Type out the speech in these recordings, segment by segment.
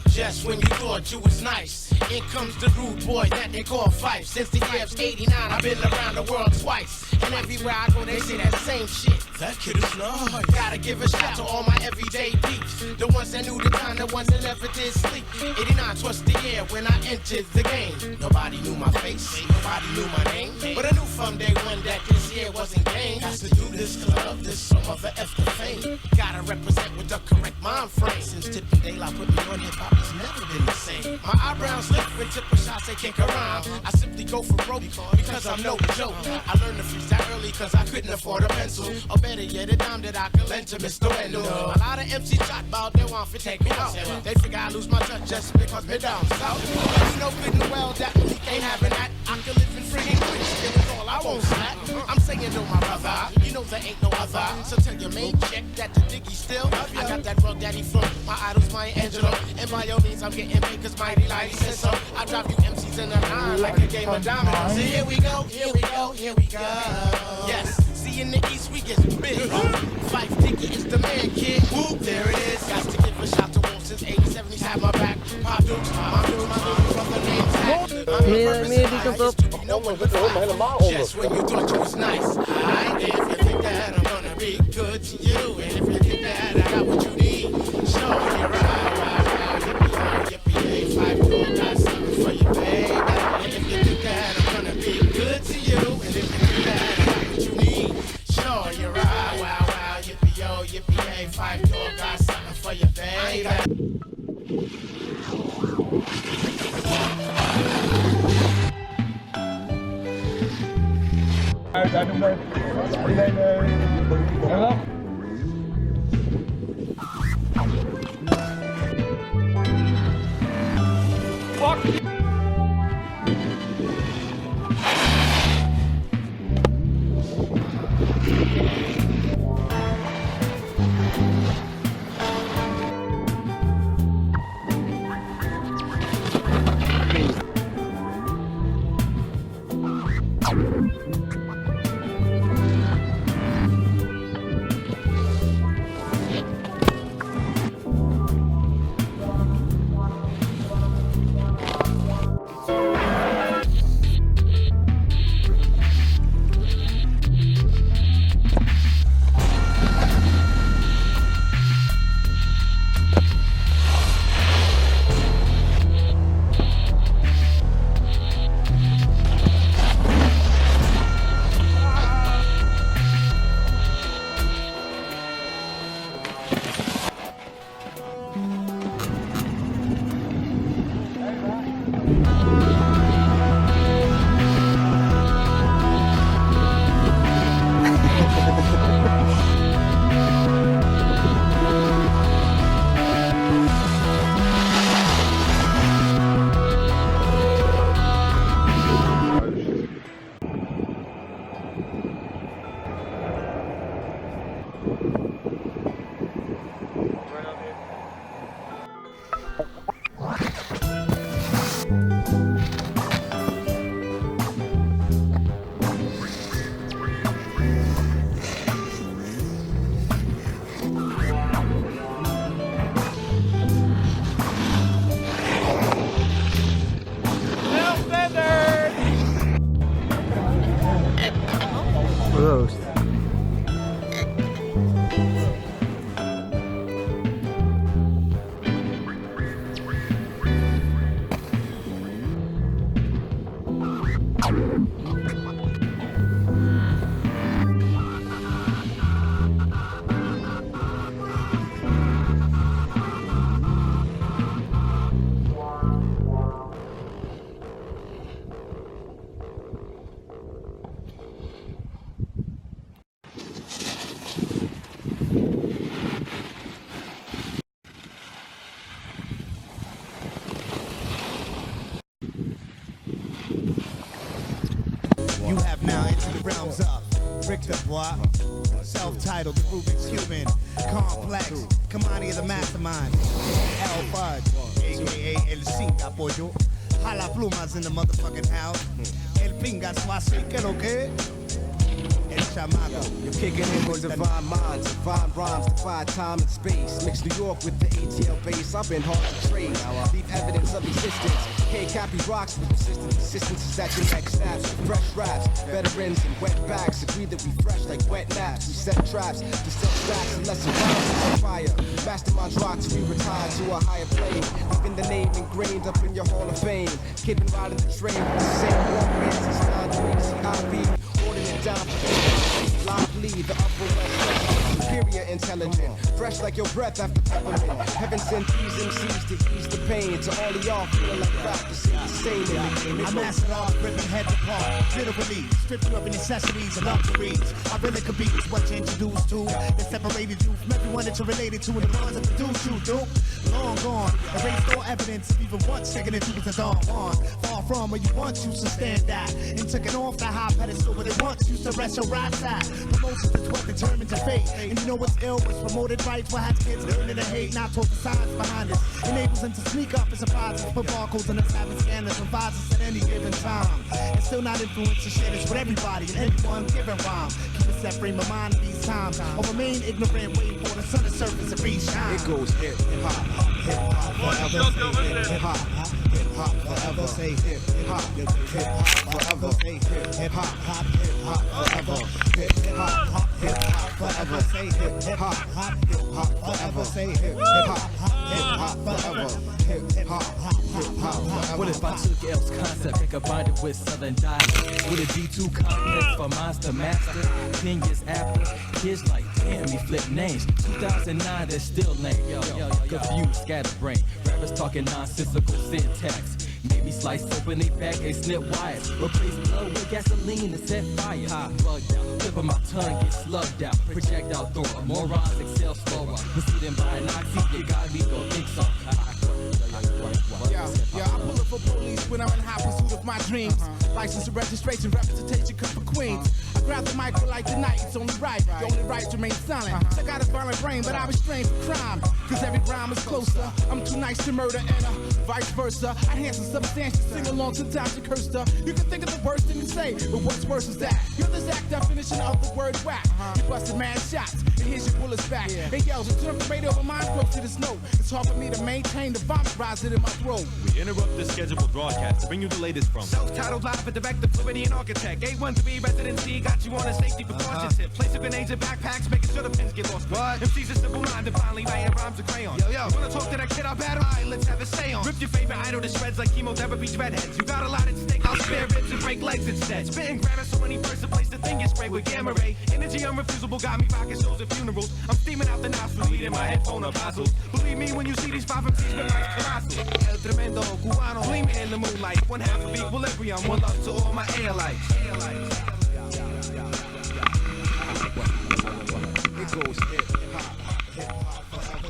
Just when you thought you was nice, in comes the rude boy that they call Fife. Since the year of '89, I've been around the world twice, and everywhere I go they say that same shit. That kid is nice. Gotta give a shout to all my everyday peeps, the ones that knew the time, the ones that never did sleep. '89 was the year when I entered the game. Nobody knew my face, nobody knew my name, but I knew from day one that this year wasn't game. Has to do this club, this some other F the fame. Gotta represent with the correct mind frame. Since tipping daylight put me on hip hop, it's never been the same. My eyebrows slip when tip a shots, they kick around. I simply go for broke because I'm no joke. I learned to freestyle early cause I couldn't afford a pencil, or better yet a dime that I could lend to Mr. Wendell. A lot of MCs chat about they want to take me out. They figure I lose my touch just because me down south. But you know good and well that we ain't having that. I can live in friggin' Queens, it was all I won't slack. I'm saying no my brother, you know there ain't no other. So tell your main check that the diggy still. I got that rug daddy from my idols, my Angelo. And by all means I'm getting paid cause Mighty Lighty says so. I drop you MCs in a line like a game of dominoes. So here we go, here we go, here we go. Yes, see in the East we get big. Fife Dicky is the man, kid. Whoop, there it is. Got to give a shout to Wolf since 87. He's had my back. Pop Dukes, my dudes, brother name's Hack. Just when you thought you was nice. If you think that I'm gonna be good to you, and if you think that I got what you need, show me right. Yippee, Fife Dog got something for you, baby. And if you think that I'm gonna be good to you, and if you think that I got what you need, show you right. Wow, yippee, Fife Dog got something for you, baby. Daar doen we iedereen en wel. Fuck! Roast. realms up. Richter, boy. Self-titled, the Rubik's Cuban. Complex. Kamani of the mastermind. L Bud, a.k.a. El Cinca Pollo. Jala plumas in the motherfucking house. El pinga suase, que lo que? El chamaco. You're kicking in with divine minds, divine rhymes, defy time and space. Mix New York with the ATL base. I've been hard to trace. Leave evidence of existence. Can't copy rocks with persistent insistence. Is that your next snaps? Fresh raps, veterans and wet backs. Agree that we fresh like wet naps. We set traps to set stacks and lesson rhymes on fire. Masterminds rock till we retire to a higher plane. Leaving the name ingrained up in your hall of fame. Kid been riding the train with the same walkman since 9 holding it down for lively, the upper west, superior intelligent, fresh like your breath after peppermint. Heaven sent these MCs to ease the pain. To all of y'all feel like rappers the same in the game. I mastered all ripping heads apart, literally stripping up necessities and luxuries. I really could be what you introduced to. That separated you from everyone that you're related to, and the ones that produce you, dude. Long gone, erased all evidence of even once taking it to was a dawn on. Far from where you once used to stand at, and took it off the high pedestal where they once used to rest your right side. Promotions is what determines your fate, and you know what's ill was promoted rights. What has kids learning to hate, not taught the science behind it. Enables them to sneak up and surprise us, put barcodes on the having scanners and visors at any given time. And still not influence to share this with everybody and anyone given rhyme. Keep a set frame of mind at these times, or remain ignorant, waiting for the sun to surface and re-shine. It goes hip hop forever. Hip hop forever. Say hip hop forever. Say hip hop forever. Hip hop forever. Say hip hop forever. Say hip hop forever. Hip hop forever. What if I took L's concept and combined it with Southern dialect? Would it be too complex for minds to master? 10 years after, kids like, damn, he flipped names. 2009, they're still lame. Confused, scatterbrain. Rappers talking nonsensical syntax. Maybe slice open they back and snip wires. Replace blood with gasoline and set fire. Bugged out, tip of my tongue gets slugged out. Projectile thrower, morons excel slower. Proceeding by an oxy, you got me go think so. Yeah, I pull up for police when I'm in high pursuit of my dreams. License and registration, representation come from Queens. I grab the mic like the night, it's only right. The only right to remain silent. I got a violent brain, but I restrain from crime. Cause every rhyme is closer. I'm too nice to murder and vice versa. I hands and substantial, sing along, sometimes you curse her. You can think of the worst thing you say, but what's worse is that you're the exact definition of the word whack. You busted mad shots, and here's your bullets back. And yells, it turned the radio over my throat to this note. It's hard for me to maintain the vomit rising in my throat. We interrupt this scheduled broadcast to bring you the latest from self-titled live at director, fluidity architect. A1-3 residency, got you on a safety precaution tip. Place of grenades in backpacks, making sure the pins get lost. What? MC's a simple mind and finally writing rhymes with crayon. Yo, you wanna talk to that kid I battle? Alright, let's have a say on. Rip your favorite idol to shreds like chemotherapy dreadheads. You got a lot at stake, I'll spare ribs and break legs instead. Spitting grammar so any person place the thing is sprayed with gamma ray. Energy unrefusable, got me rocking shows at funerals. I'm steaming out the nostrils, eating my headphone apostles. Believe me when you see these 5 MCs with like colossal. El tremendo cubano, gleaming in the moonlight. One half of equilibrium, one love to all my airlights. It goes hip hop forever.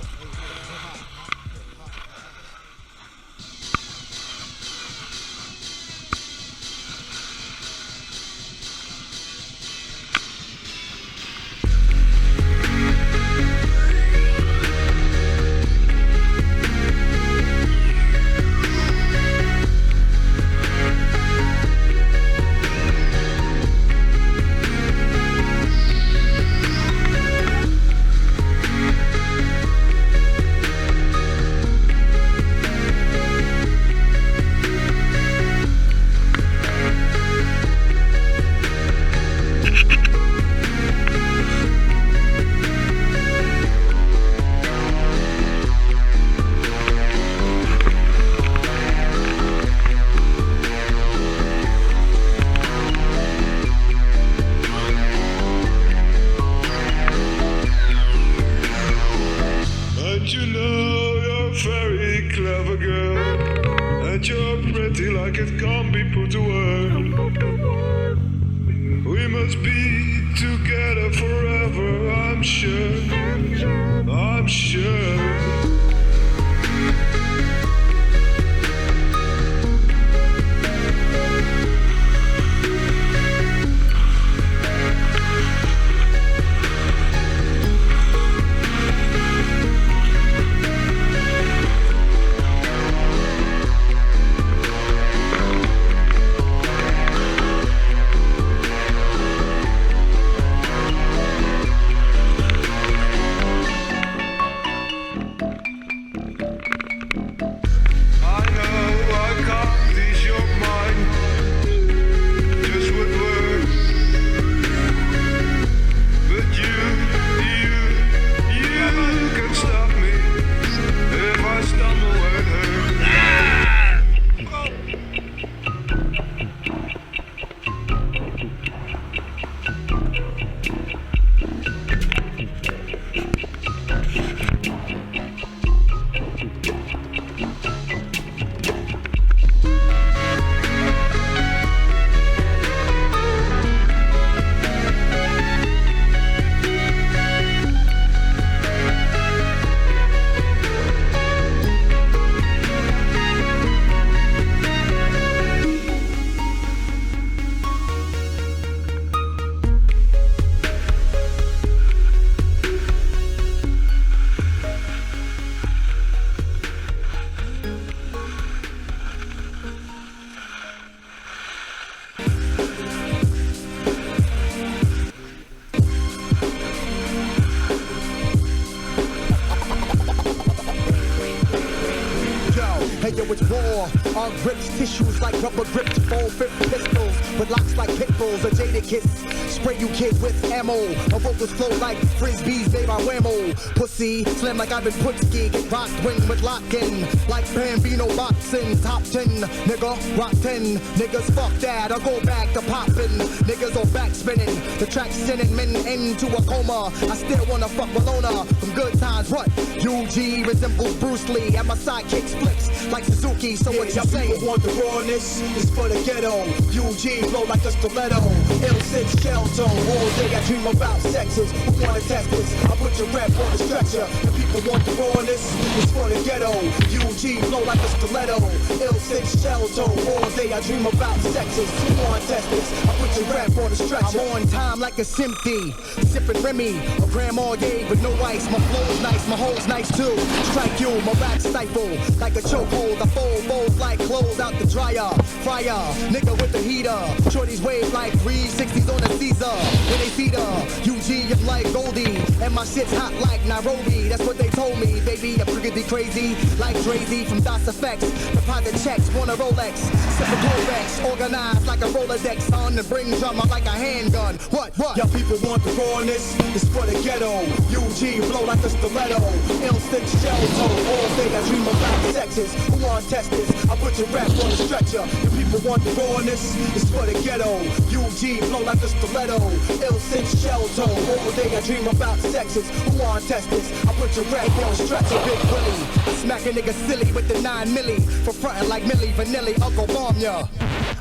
yo, it's raw. Our grips, tissues like rubber gripped, 4-5 pistols with locks like pit bulls, a jaded kiss. Spray you kid with ammo. My vocals flow like frisbees made by whammo. Pussy, slam like I've been putski. Get rocked, wing with lock-in. Like Bambino boxing. Top 10, nigga, rock 10. Niggas fuck that, I'll go back to poppin'. Niggas are back spinning. The track's sending men into a coma. I still wanna fuck Bologna from good times. What? UG resembles Bruce Lee. And my sidekicks flicks like Suzuki. So what you say? People want the rawness, it's for the ghetto. UG flow like a stiletto. L6 shell tone. All day I dream about sexes. Who wanna test this? I put your rap on the stretcher. The people want the rawness, it's for the ghetto. UG flow like a stiletto. L6 shell tone. All day I dream about sexes. Who wanna test this? I put your rap on the stretcher. I'm on time like a Simpy. Sippin' Remy or Grandma Ye with no ice. My flow's nice, my hole's nice too. Strike you, my rap stifle like a chokehold. I fold bowls like clothes out the dryer. Fire, nigga with the heater. Shorties wave like 360s on a Caesar. When they feed her, UG I'm like Goldie. And my shit's hot like Nairobi. That's what they told me, baby. I'm pretty crazy like Drazy from DOS Effects. Deposit checks, want a Rolex. Sip a Clorex, organized like a Rolodex. On and bring drama like a handgun. What? Y'all people want the rawness, it's for the ghetto. UG flow like a stiletto. L6 shell tone. All day I dream about sexes. Who wanna test this? I put your rap on the stretcher. The people want the rawness, it's for the ghetto. UG flow like a stiletto. L6 shell tone. All day I dream about sexes. Who wanna test this? I put your rap on the stretcher. Big Willie, smack a nigga silly with the 9 milli. For frontin' like Millie Vanilli, Uncle Bomb ya.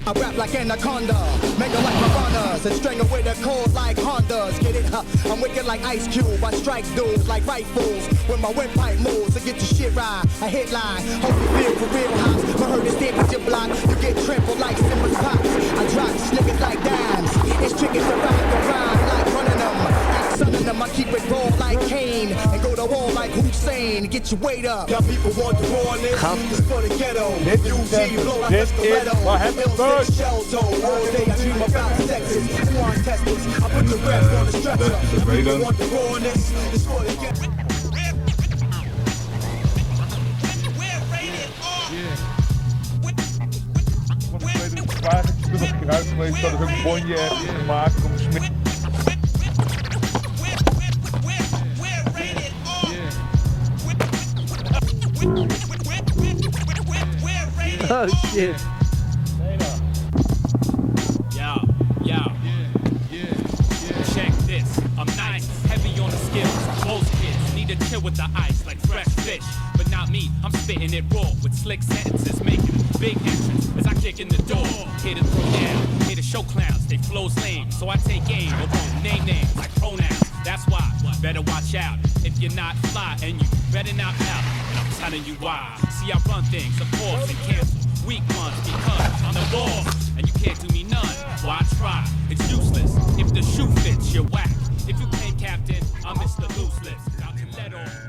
I rap like Anaconda, mega like piranhas, and strangle with a cord like Hondas. Get it? Huh? I'm wicked like Ice Cube. I strike dudes like rifles with my windpipe moves to get your shit right. A hit line, hope you feel for real hops. My hurt is dead with your block. You get trampled like Simba's pops. I drop niggas like dimes. It's tricky to rock the rhyme like running them. Sunning them, I keep it raw like Kane and go to war like Hussein. Get your weight up. y'all people want the rawness, it's for the ghetto. UG flow like a Dit is stiletto. wat het gebeurt. L6 shell tone. All day I dream about sexes. Who wanna test this? I put the rap on the stretcher. The people want the rawness, it's for the ghetto. Vaak ik ben nog eruit geweest dat ik een bonje heb gemaakt om smid. Oh shit. Yo. Check this. I'm nice, heavy on the skills. Most kids need to chill with the ice like fresh fish. But not me, I'm spitting it raw with slick sentences, making a big entrance as I kick in the door. Here to throw down, here to show clowns, they flow's lame. So I take aim, or won't name names like pronouns. That's why, better watch out if you're not fly, and you better not pout. And I'm telling you why. See, I run things, of course, and cancel weak ones because I'm the boss, and you can't do me none. Why try? It's useless. If the shoe fits, you're whack. If you claim captain, I'm Mr. Loose Lips. About to let off.